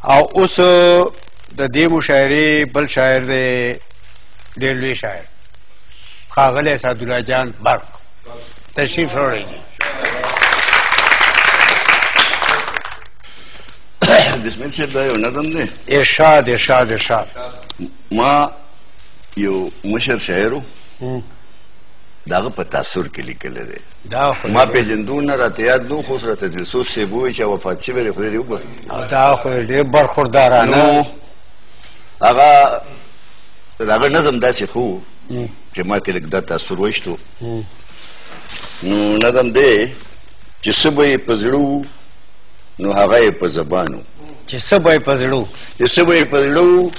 او اوس د دې مشاعرې بل شاعر دی ډېر لوی شاعر ښاغلی اسدالله جان برق تشریف راوړئ بسمل صاحب دا یو نظم دی ارشاد ارشاد ارشاد ما یو مشر شاعر داغه په تاثر کې لیکلی دی ما پېژندو نه راته یاد نو خو اوس راته دلسوز صاحب ووایي چې وفات شوی دی خدای دې وبخي دا خو ډېر برخوردارانه نو هغه د هغه نظم داسې خو چې ما ته لږ دا تاثر وایشتو نو نظم دی چې څه به یې په زړه نو هغه یې په زبانو چې څه به یې په زړه چې څه به یې په زړه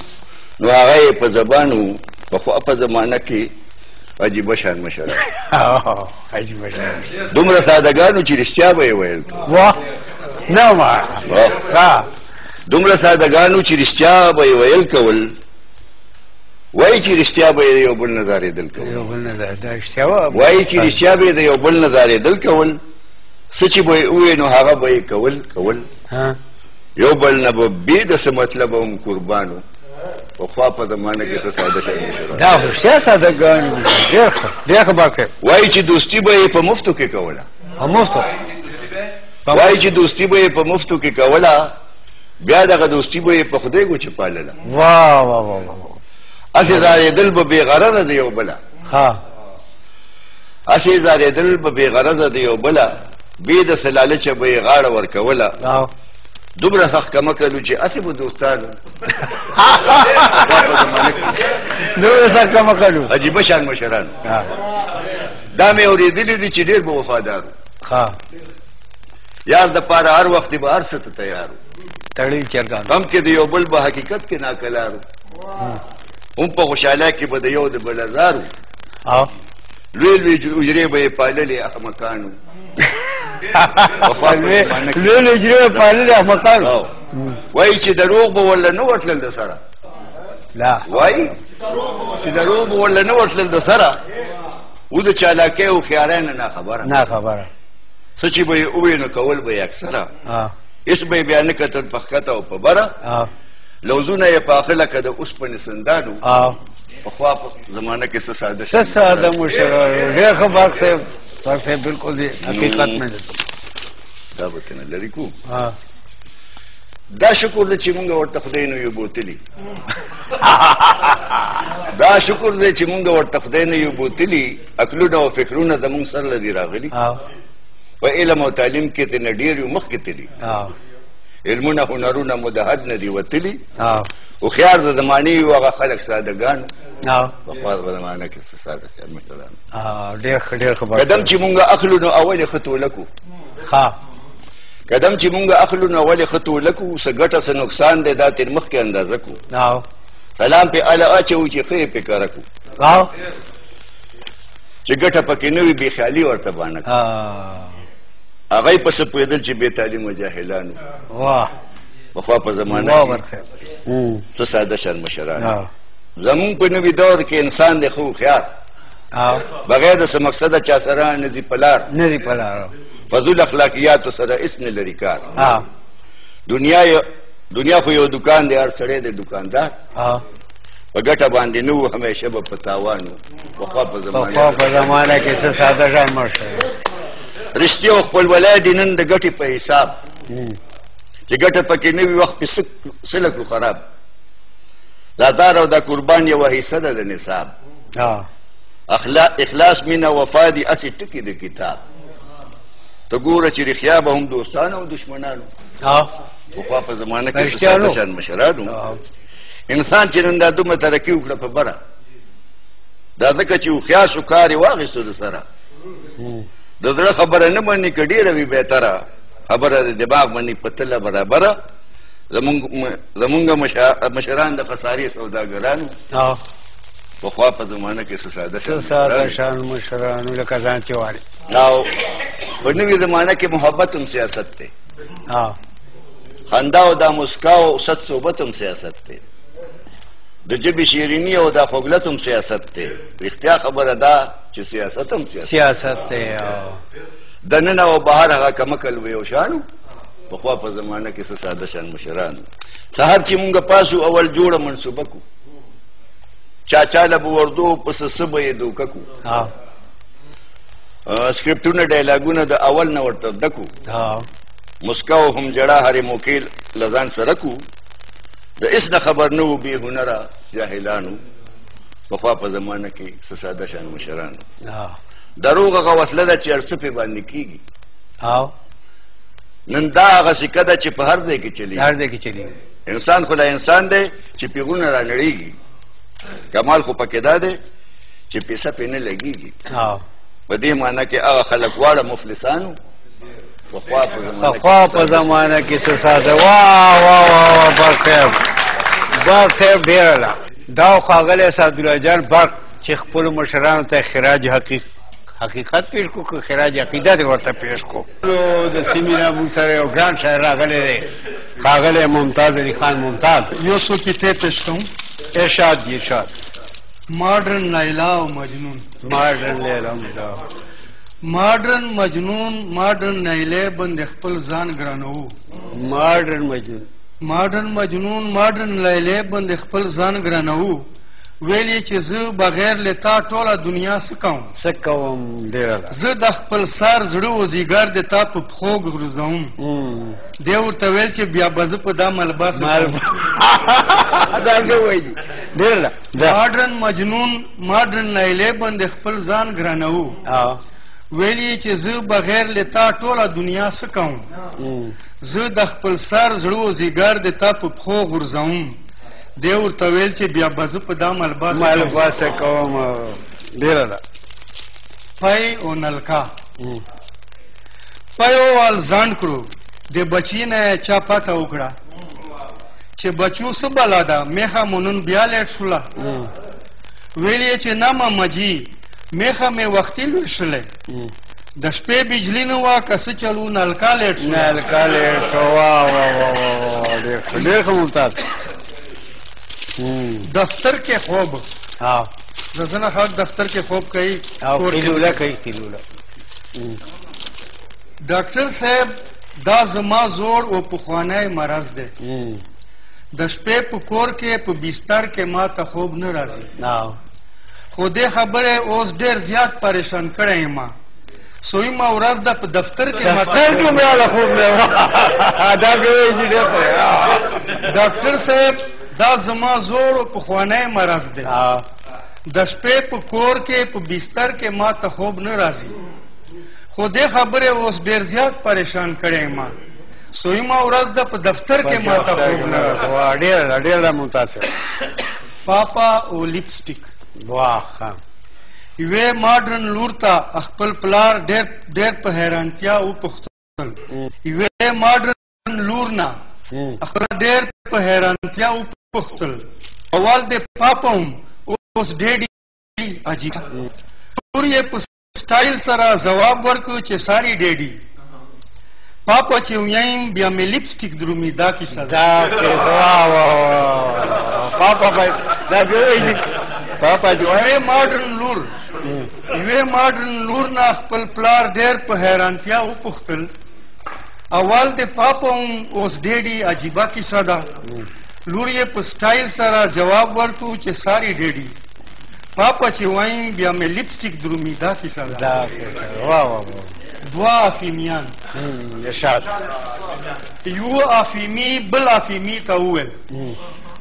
نو هغه یې په زبانو پخوا په زمانه کې عجیبه شان مشران عجیبه شان دومره سادهګانو چې رښتیا به یې ویل واه نه ما دومره سادهګانو چې رښتیا به یې ویل کول وایي چې رښتیا به یې د یو بل نه ځارېدل کول وایي چې رښتیا به یې د یو بل نه ځارېدل کول څه چې به یې ووایي نو هغه به یې کول یو بل نه به بې د څه مطلبه هم قربانو پخوا په زمانه کې څه ساده شی مشران دا هوښیار سادهګان ډېر ښه بات صاحب وایي چې دوستي به یې په مفتو کې کوله په مفتو وایي چې دوستي به یې په مفتو کې کوله بیا دغه دوستي به یې په خدای ګوچې پالله واه واه واه هسې زارېدل به بې غرضه د یو بله هسې زارېدل به بې غرضه د یو بله بې د څه لالچه به یې غاړه ورکوله دومره سخت کمکل و چې هسې به دوستانو دومره سخت کمکل و عجیبه شان مشرانو دا مې اورېدلي دي چې ډېر به وفادار یار د پاره هر وخت به هر څه ته تیار تړل چرګان غم کې د یو بل به حقیقت کې ناکلارو هم په خوشحالۍ کې به د یو د بل ازارو لوی لوی حجرې به یې پاللې احمقانو لوی لوی حجرې به پاللې احمقانو وایي چې دروغ به ورله نه ورتلل د سره وایي چې دروغ به ورله نه ورتلل د سره و د چالاکۍ او خیارۍ نه ناخبره څه چې به یې ووایي نو کول به یې اکثره هېڅ به یې بیا نه کتل په ښکته او په بره لوزونه یې پاخه لکه د اوسپنې سندانو پخوا په زمانه کې څه ساده څه ساده مشران ډېر ښه برق صاحب برق صاحب بلکل دی حقیقت مې دا به ته نه لرې کوو دا شکر دی چې مونږ ورته خدای نه یو بوتلي دا شکر دی چې مونږ ورته خدای نه یو بوتلي عقلونه او فکرونه زمونږ سر له دي راغلي په علم او تعلیم کې ته نه ډېر یو مخکې تلي علمونه هنرونه مو د حد نه دي وتلي هوښیار د زمانې یو هغه خلک سادهګانو پخوا په زمانه کې څه ساده شیان مشرانو ډېر ښه قدم چې مونږ اخلو نو اول یې ښه تولکو قدم چې مونږ اخلو نو اول یې ښه تولکو څه ګټه څه نقصان دی دا تېر مخکې اندازه کو سلام پې اله اچوو چې ښه یې پې کاره کو چې ګټه پکې نه وي بې خیالي ورته بانه کو هغه یې پسې پوهېدل چې بې تعلیمه جاهلانو پخوا په زمانه کې څه ساده شان مشران زمونږ په نوي دور کې انسان دی خو هوښیار بغیر د څه مقصده چا سره نه ځي په لار فضول اخلاقیاتو سره هېڅ نه لري کار دنیا خو یو دکان دی هر سړی دی دکاندار په ګټه باندې نه و همیشه به په تاوان و پخوا په زمانه کې څه ساده شان مشران رښتیا او خپلولی دي نن د ګټې په حساب چې ګټه پکې نه وي وخت پې څه لکړو خراب دا دار او دا قربان یوه حصه ده د نصاب اخلاص مینه وفا دي هسې ټکي د کتاب ته ګوره چې رښتیا به هم دوستان او دشمنانو پخوا په زمانه کې څه ساده شان مشرانو انسان چې نن دا دومره ترقي وکړه په بره دا ځکه چې هوښیار شو کار یې واخېستو د سره د زړه خبره نه مني که ډېره وي بهتره خبره د دماغ مني په تله برابره زمونږ مشران د خسارې سوداګرانو پخوا په زمانه کې څه ساده شان مشرانو لکه ځان چې واري او په نوې زمانه کې محبت هم سیاست دی خندا او دا مسکا او ست صحبت هم سیاست دی د ژبې شیریني او دا خوږلت هم سیاست دی رښتیا خبره ده چې سیاست هم سیاست دی دننه او بهر هغه کمکل و یو شانو پخوا په زمانه کې څه ساده شان مشران سهار چې مونږ پاسو اول جوړه منصوبه کو چا چاله به وردو پس څه به یې دوکه کو سکرپټونه ډایلاګونه د اول نه ورته دکو مسکا او هم جړه هرې موکې له ځان سره کو د هېڅ نه خبر نه و بې هنره جاهلانو پخوا په زمانه کې څه ساده شان مشرانو دروغ هغه وسله ده چې هر څه پې باندې کېږي نن دا هغه سکه ده چې په هر ځای کې چلېږي انسان خو لا انسان دی چې پیغونه را نړېږي کمال خو پکې دا دی چې پیسه پې نه لګېږي په دې معنی کې هغه خلک واړه مفلسانو پخوا په زمانه کې څه ساده واه باغ صاحب ډېره دا ښاغلی سعدالله جان برق چې خپلو مشرانو ته خراج حقیقت پیش کو که خراج عقیدت ورته پیش کو د سیمې نه موږ سره یو ګران شاعر راغلی دی ښاغلی ممتاز علي خان ممتاز یو څو کیسې پیش کوم ارشاد دی ارشاد ماډرن لیلا او مجنون ماډرن مجنون ماډرن لیلا بند خپل ځان ګرانو ماډرن مجنون ماډرن لیلا بند خپل ځان ګرانو ویلی چې زه بغیر له تا ټوله دنیا څه کوم زه د خپل سر زړه وزیګر د تا په پښو ګرځوم دی ورته ویل چې بیا به زه په دا ملبس ماډرن مجنون ماډرن لیلا بند خپل ځان ګرانو ویلی چې زه بغیر له تا ټوله دنیا څه کوم زه د خپل سر زړه وزیګر د تا په پښو ګرځوم دی ورته ویل چې بیا به زه په دا ملبس کوم ډېره ده پی او نلکا پیو وال ځانډ کړو د بچي نه چا پته وکړه چې بچو څه بلا ده میخه مونون بیا لیټ شوله ویل یې چې نه مامجي میخه مې وختي لوېشلی د شپې بجلي نه وه که څه چلو نلکا لیټ شوله ډېر ښه ممتاز دفتر کې خوب د ځنه خلک دفتر کې خوب کوي ډاکټر صاحب دا زما زوړ او پخوانی مرض دی د شپې په کور کې په بستر کې ما ته خوب نه راځي خو دې خبره اوس ډېر زیات پریشان کړی یم سویمه ورځ ده په دفتر کې ډاکټر صاحب دا زما زوړ او پخوانی مرض دی د شپې په کور کې په بستر کې ما ته خوب نه راځي خو دې خبرې اوس ډېر زیات پریشان کړی یم سویمه ورځ ده په دفتر کې ما ته خوب نه راځي ډېره ممتاز پاپا او لپسټیک یوې ماډرن لور ته خپل پلار ډېر په حیرانتیا وپوښتل یوې ماډرن لور نه خپل ډېر په حیرانتیا وپوښتل اول د پاپا هم اوس ډېډي عجیب لور یې په سټایل سره ځواب ورکړو چې ساري ډېډي پاپا چې ویایم بیا مې لپسټیک درومي دا کیسه یوې ماډرن لور نه خپل پلار ډېر په حیرانتیا وپوښتل اول د پاپا هم اوس ډېډي عجیبه کیسه ده لور یې په سټایل سره جواب ورکړو چې ساري ډېډي پاپا چې وایم بیا مې لپسټیک درومي دا کیسه ده دوه افیمیان یو افیمي بل افیمي ته وویل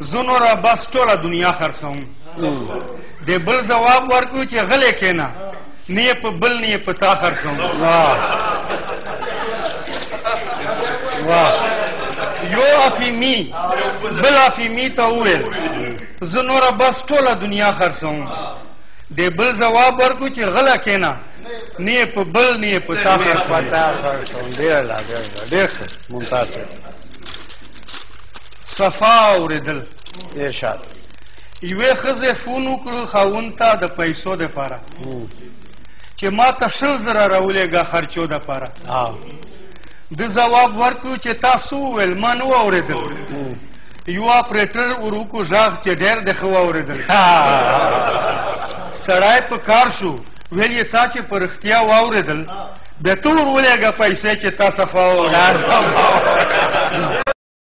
زه نوره بس ټوله دنیا خرڅوم د بل ځواب ورکړو چې غلی کښېنه نه یې په بل نه یې په تا خرڅوم یو افیمي بل افیمي ته وویل زه نوره بس ټوله دنیا خرڅوم د بل ځواب ورکړو چې غله کښېنه نه یې په بل نه یې په تا خرڅوم ډېر ښه ممتاز صفا اورېدل ارشاد یوې ښځې فون وکړو خاوند ته د پیسو دپاره چې ما ته 100,000 راولېږه خرچو دپاره د ځواب ورکړو چې تاسو وویل ما نه و اورېدل یو اپریټر ور وکړو غږ چې ډېر د ښه واورېدل سړی په کار شو ویل یې تا چې په رښتیا واورېدل بیا ته ور ولېږه پیسې چې تا صفا ووایه